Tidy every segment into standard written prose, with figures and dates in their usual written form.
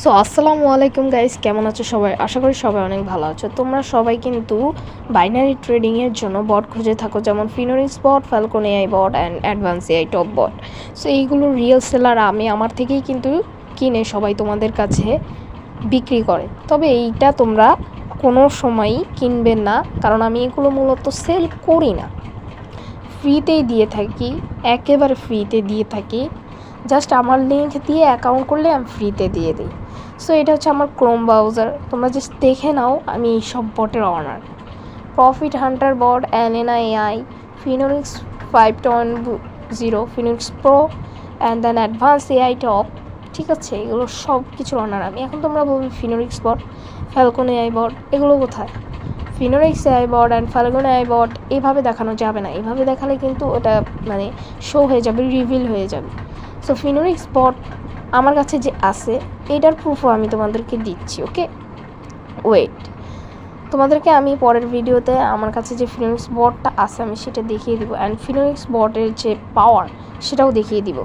So আসসালামু আলাইকুম guys, কেমন আছো সবাই? আশা করি সবাই অনেক ভালো আছো। তোমরা সবাই কিন্তু বাইনারি ট্রেডিংয়ের জন্য বট খুঁজে থাকো, যেমন Finorix bot, falcon AI bot and advance AI top bot. So এইগুলো রিয়েল সেলার আমার থেকেই কিন্তু কিনে সবাই তোমাদের কাছে বিক্রি করে। তবে এইটা তোমরা কোনো সময়ই কিনবেন না, কারণ আমি এগুলো মূলত সেল করি না, ফ্রিতেই দিয়ে থাকি, একেবারে ফ্রিতে দিয়ে থাকি। জাস্ট আমার লিঙ্ক দিয়ে অ্যাকাউন্ট করলে আমি ফ্রিতে দিয়ে দিই। সো এটা হচ্ছে আমার ক্রোম ব্রাউজার, তোমরা জাস্ট দেখে নাও আমি এই সব বটের owner. Profit hunter bot, Alena AI, Finorix 5.0, Finorix pro and then advance AI top. ঠিক আছে, এগুলো সব কিছুর অনার আমি। এখন তোমরা বলবে ফিনোরিক্স বট, ফ্যালকন এআই বট, এগুলো কোথায়? Finorix AI bot and falcon AI bot এভাবে দেখানো যাবে না। এভাবে দেখালে কিন্তু ওটা মানে শো হয়ে যাবে, রিভিল হয়ে যাবে। সো ফিনোরিক্স বট আমার কাছে যে আছে এটার প্রুফও আমি তোমাদেরকে দিচ্ছি। ওকে, ওয়েট, তোমাদেরকে আমি পরের ভিডিওতে আমার কাছে যে ফিনোরিক্স বটটা আছে আমি সেটা দেখিয়ে দিব, অ্যান্ড ফিনোরিক্স বটের যে পাওয়ার সেটাও দেখিয়ে দিব।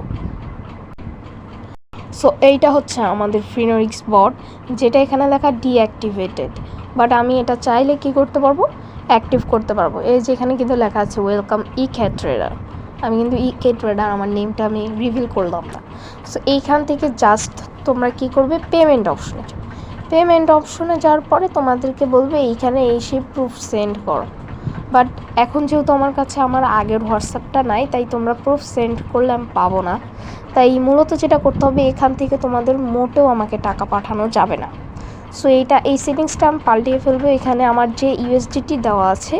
সো এইটা হচ্ছে আমাদের ফিনোরিক্স বট, যেটা এখানে লেখা ডিঅ্যাক্টিভেটেড, বাট আমি এটা চাইলে কি করতে পারবো, অ্যাক্টিভ করতে পারবো। এই যে এখানে কিন্তু লেখা আছে ওয়েলকাম ইকে ট্রেডার। আমি কিন্তু ইকে ট্রেডার, আমার নেমটা আমি রিভিল করলাম না। সো এইখান থেকে জাস্ট তোমরা কি করবে, পেমেন্ট অপশনে যাবে। পেমেন্ট অপশনে যাওয়ার পরে তোমাদেরকে বলবে এইখানে এসে প্রুফ সেন্ড করো। বাট এখন যেহেতু আমার কাছে আমার আগের হোয়াটসঅ্যাপটা নাই, তাই তোমরা প্রুফ সেন্ড করলে আমি পাবো না। তাই মূলত যেটা করতে হবে, এখান থেকে তোমাদের মোটেও আমাকে টাকা পাঠানো যাবে না। সো এই সেটিংসটা আমি পাল্টিয়ে ফেলবো। এখানে আমার যে ইউএসডিটি দেওয়া আছে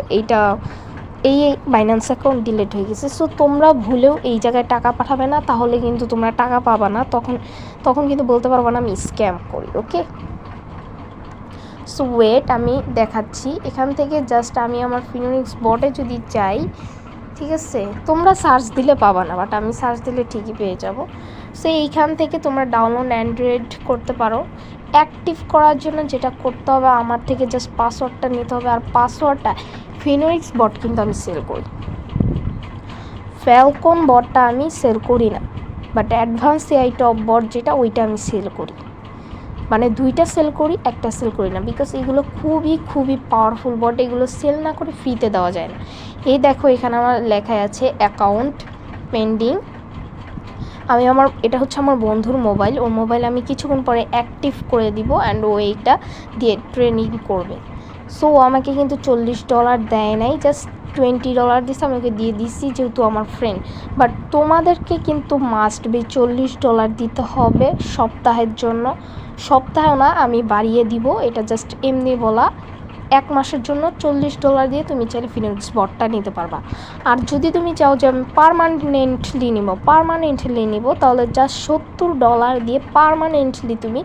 এই বাইন্যান্স অ্যাকাউন্ট ডিলিট হয়ে গেছে। সো তোমরা ভুলেও এই জায়গায় টাকা পাঠাবে না, তাহলে কিন্তু তোমরা টাকা পাবা না। তখন কিন্তু বলতে পারবো না আমি স্ক্যাম করি। ওকে, সো ওয়েট, আমি দেখাচ্ছি। এখান থেকে জাস্ট আমি আমার ফিনোরিক্স বটে যদি যাই, ঠিক আছে, তোমরা সার্চ দিলে পাবা না, বাট আমি সার্চ দিলে ঠিকই পেয়ে যাব। সো এইখান থেকে তোমরা ডাউনলোড অ্যান্ড্রয়েড করতে পারো। অ্যাক্টিভ করার জন্য যেটা করতে হবে, আমার থেকে জাস্ট পাসওয়ার্ডটা নিতে হবে। আর পাসওয়ার্ডটা, ফিনোরিক্স বট কিন্তু আমি সেল করি, ফ্যালকন বটটা আমি সেল করি না, বাট অ্যাডভান্স এআই টপ বট যেটা, ওইটা আমি সেল করি। মানে দুইটা সেল করি, একটা সেল করি না, বিকজ এগুলো খুবই পাওয়ারফুল বট। এগুলো সেল না করে ফ্রিতে দেওয়া যায় না। এই দেখো এখানে আমার লেখা আছে অ্যাকাউন্ট পেন্ডিং। এটা হচ্ছে আমার বন্ধুর মোবাইল, ওর মোবাইল আমি কিছুক্ষণ পরে অ্যাক্টিভ করে দিব, অ্যান্ড ও এইটা দিয়ে ট্রেনিং করবে। সো আমাকে কিন্তু $40 দেয় নাই, জাস্ট $20 দিচ্ছে, আমি ওকে দিয়ে দিচ্ছি যেহেতু আমার ফ্রেন্ড। বাট তোমাদেরকে কিন্তু মাস্ট বি $40 দিতে হবে সপ্তাহের জন্য। সপ্তাহে না, আমি বাড়িয়ে দিব, এটা জাস্ট এমনি বলা। 1 মাসের জন্য $40 দিয়ে তুমি চাইলে ফিনোরিক্স বটটা নিতে পারবা। আর যদি তুমি চাও যে আমি পারমানেন্টলি নিব, তাহলে জাস্ট $70 দিয়ে পারমানেন্টলি তুমি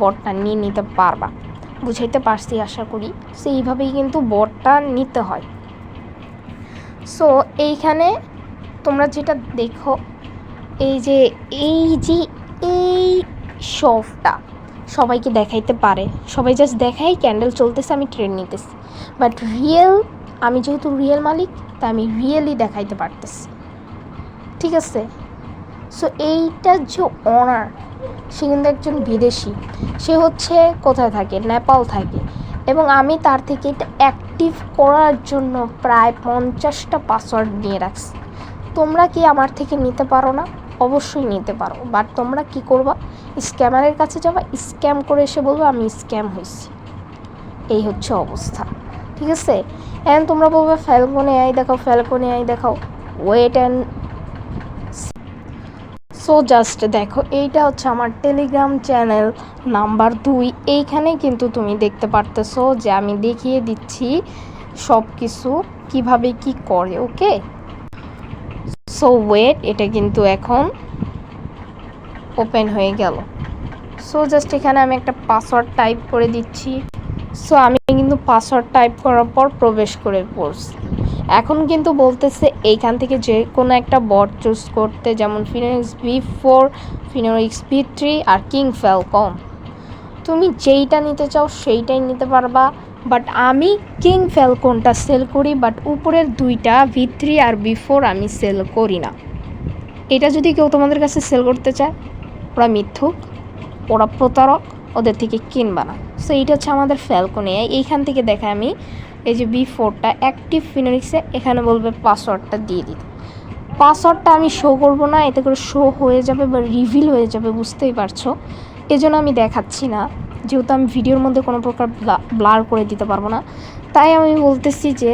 বটটা নিয়ে নিতে পারবা। বুঝাইতে পারছি আশা করি। সো এইভাবেই কিন্তু বটটা নিতে হয়। সো এইখানে তোমরা যেটা দেখো, এই যে এই শপটা সবাইকে দেখাইতে পারে, সবাই জাস্ট দেখাই ক্যান্ডেল চলতেছে, আমি ট্রেড নিতেছি। বাট আমি যেহেতু রিয়েল মালিক, তাই আমি রিয়েলি দেখাইতে পারতেছি। ঠিক আছে, সো এইটার যে ওনার, সে কিন্তু একজন বিদেশি। সে হচ্ছে কোথায় থাকে, নেপাল থাকে, এবং আমি তার থেকে এটা অ্যাক্টিভ করার জন্য প্রায় 50টা পাসওয়ার্ড নিয়ে রাখছি। তোমরা কি আমার থেকে নিতে পারো না? অবশ্যই নিতে পারো, বাট তোমরা কি করবা, স্ক্যামারের কাছে যাবা, স্ক্যাম করে এসে বলবো আমি স্ক্যাম হয়েছি। এই হচ্ছে অবস্থা। ঠিক আছে, অ্যান্ড তোমরা বলবে ফ্যালকন এআই দেখাও। ওয়েট অ্যান্ড সো জাস্ট দেখো, এইটা হচ্ছে আমার টেলিগ্রাম চ্যানেল নাম্বার 2। এইখানে কিন্তু তুমি দেখতে পারতেছো যে আমি দেখিয়ে দিচ্ছি সব কিছু কীভাবে কি করে। ওকে, সো ওয়েট, এটা কিন্তু এখন ওপেন হয়ে গেল। সো জাস্ট এখানে আমি একটা পাসওয়ার্ড টাইপ করে দিচ্ছি। সো আমি কিন্তু পাসওয়ার্ড টাইপ করার পর প্রবেশ করে পড়ছি। এখন কিন্তু বলতেছে এইখান থেকে যে কোনো একটা বট চুজ করতে, যেমন ফিনোরিক্স V4, ফিনোরিক্স V3 আর কিং ফ্যালকন। তুমি যেইটা নিতে চাও সেইটাই নিতে পারবা, বাট আমি কিং ফ্যালকনটা সেল করি, বাট উপরের দুইটা V3 আর V4 আমি সেল করি না। এটা যদি কেউ তোমাদের কাছে সেল করতে চায়, ওরা মিথ্যুক, ওরা প্রতারক, ওদের থেকে কিনবা না। সো এইটা হচ্ছে আমাদের ফ্যালকন এআই। এইখান থেকে দেখে আমি এই যে B4টা অ্যাক্টিভ ফিনোনিক্সে, এখানে বলবে পাসওয়ার্ডটা দিয়ে দিতে। পাসওয়ার্ডটা আমি শো করবো না, এতে করে শো হয়ে যাবে বা রিভিল হয়ে যাবে, বুঝতেই পারছো। এজন্য আমি দেখাচ্ছি না, যেহেতু আমি ভিডিওর মধ্যে কোনো প্রকার ব্লার করে দিতে পারবো না। তাই আমি বলতেছি যে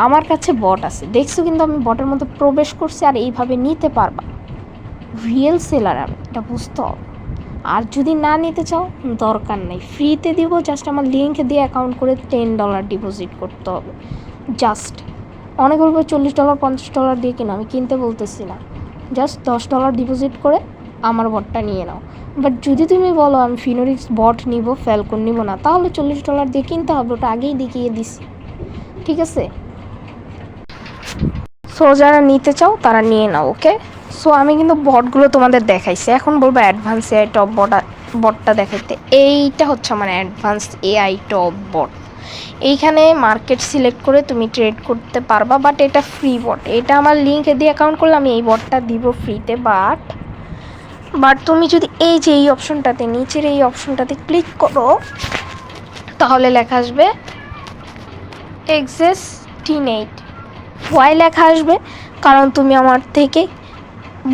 আমার কাছে বট আছে, দেখছো কিন্তু আমি বটের মধ্যে প্রবেশ করছি, আর এইভাবে নিতে পারবা। রিয়েল সেলার আমি, এটা বুঝতে হবে। আর যদি না নিতে চাও দরকার নেই, ফ্রিতে দিব, জাস্ট আমার লিঙ্ক দিয়ে অ্যাকাউন্ট করে $10 ডিপোজিট করতে হবে। জাস্ট অনেক বলবো $40 $50 দিয়ে কিনা, আমি কিনতে বলতেছি না, জাস্ট $10 ডিপোজিট করে আমার বটটা নিয়ে নাও। বাট যদি তুমি বলো আমি ফিনোনিক্স বট নিব, ফ্যালকন নিব না, তাহলে $40 দিয়ে কিনতে হবে, ওটা আগেই দেখিয়ে দিছি, ঠিক আছে। সো যারা নিতে চাও তারা নিয়ে নাও, ওকে। সো আমি কিন্তু বটগুলো তোমাদের দেখাইছি, এখন বলবো অ্যাডভান্স এআই টপ বটটা দেখাইতে। এইটা হচ্ছে আমার অ্যাডভান্স এআই টপ বট। এইখানে মার্কেট সিলেক্ট করে তুমি ট্রেড করতে পারবা, বাট এটা ফ্রি বট। এটা আমার লিঙ্কে দিয়ে অ্যাকাউন্ট করলে আমি এই বটটা দিব ফ্রিতে। বাট তুমি যদি এই যে এই অপশনটাতে, নিচের এই অপশনটাতে ক্লিক করো, তাহলে লেখা আসবে XS-8। ওয়াই লেখা আসবে? কারণ তুমি আমার থেকে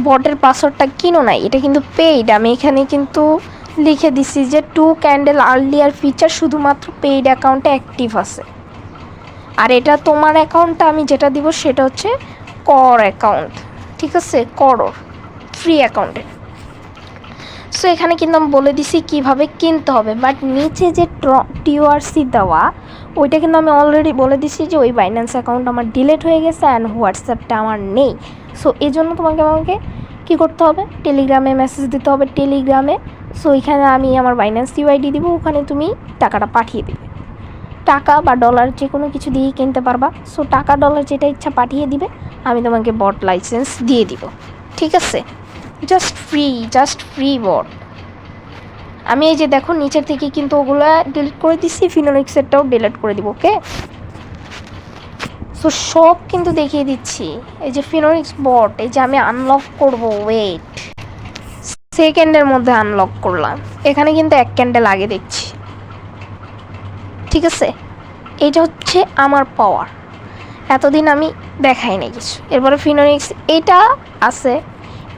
বটের পাসওয়ার্ডটা কিনো নাই, এটা কিন্তু পেইড। আমি এখানে কিন্তু লিখে দিছি যে 2 ক্যান্ডেল আর্লিয়ার ফিচার শুধুমাত্র পেইড অ্যাকাউন্টে অ্যাক্টিভ আছে। আর এটা তোমার অ্যাকাউন্টটা আমি যেটা দিব সেটা হচ্ছে কর অ্যাকাউন্ট, ঠিক আছে, করর ফ্রি অ্যাকাউন্টে। সো এখানে কিন্তু আমি বলে দিছি কীভাবে কিনতে হবে। বাট নিচে যে TORC দেওয়া, ওইটা কিন্তু আমি অলরেডি বলে দিছি যে ওই বাইন্যান্স অ্যাকাউন্ট আমার ডিলিট হয়ে গেছে অ্যান্ড হোয়াটসঅ্যাপটা আমার নেই। সো এই জন্য আমাকে কী করতে হবে, টেলিগ্রামে মেসেজ দিতে হবে, টেলিগ্রামে। সো এখানে আমি আমার বাইন্যান্স UID দিব, ওখানে তুমি টাকাটা পাঠিয়ে দেবে। টাকা বা ডলার যে কোনো কিছু দিয়েই কিনতে পারবা। সো টাকা ডলার যেটা ইচ্ছা পাঠিয়ে দিবে, আমি তোমাকে বট লাইসেন্স দিয়ে দিব, ঠিক আছে। জাস্ট ফ্রি বট। আমি এই যে দেখো নিচের থেকে কিন্তু ওগুলো ডিলিট করে দিচ্ছি, ফিনোনিক্সেরটাও ডিলিট করে দিব, ওকে। সো সব কিন্তু দেখিয়ে দিচ্ছি। এই যে ফিনোনিক্স বট, এই যে আমি আনলক করব, ওয়েট, সেকেন্ডের মধ্যে আনলক করলাম। এখানে কিন্তু 1 ক্যান্ডেল আগে দেখছি, ঠিক আছে। এইটা হচ্ছে আমার পাওয়ার, এতদিন আমি দেখাই নাই কিছু। এরপরে ফিনোনিক্স এটা আছে,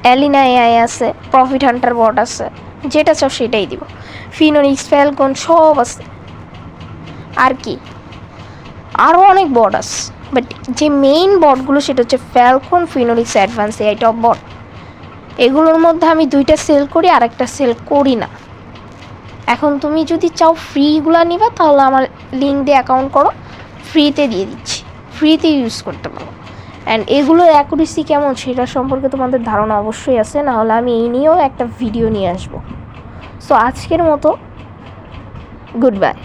অ্যালিনা এআই আছে, প্রফিট হান্টার বট আছে, যেটা চাও সেটাই দিব। ফিনোনিক্স, ফ্যালকন সব আছে। আর কি, আরও অনেক বট আছে, বাট যে মেইন বটগুলো সেটা হচ্ছে ফ্যালকন, ফিনোনিক্স, অ্যাডভান্স এআই টপ বট। এগুলোর মধ্যে আমি 2টা সেল করি, আর একটা সেল করি না। এখন তুমি যদি চাও ফ্রিগুলো নিবা, তাহলে আমার লিঙ্ক দিয়ে অ্যাকাউন্ট করো, ফ্রিতে দিয়ে দিচ্ছি, ফ্রিতে ইউজ করতে পারো। অ্যান্ড এগুলোর অ্যাকুরেসি কেমন সেটা সম্পর্কে তোমাদের ধারণা অবশ্যই আছে, নাহলে আমি এই নিয়েও একটা ভিডিও নিয়ে আসবো। সো আজকের মতো গুড বাই।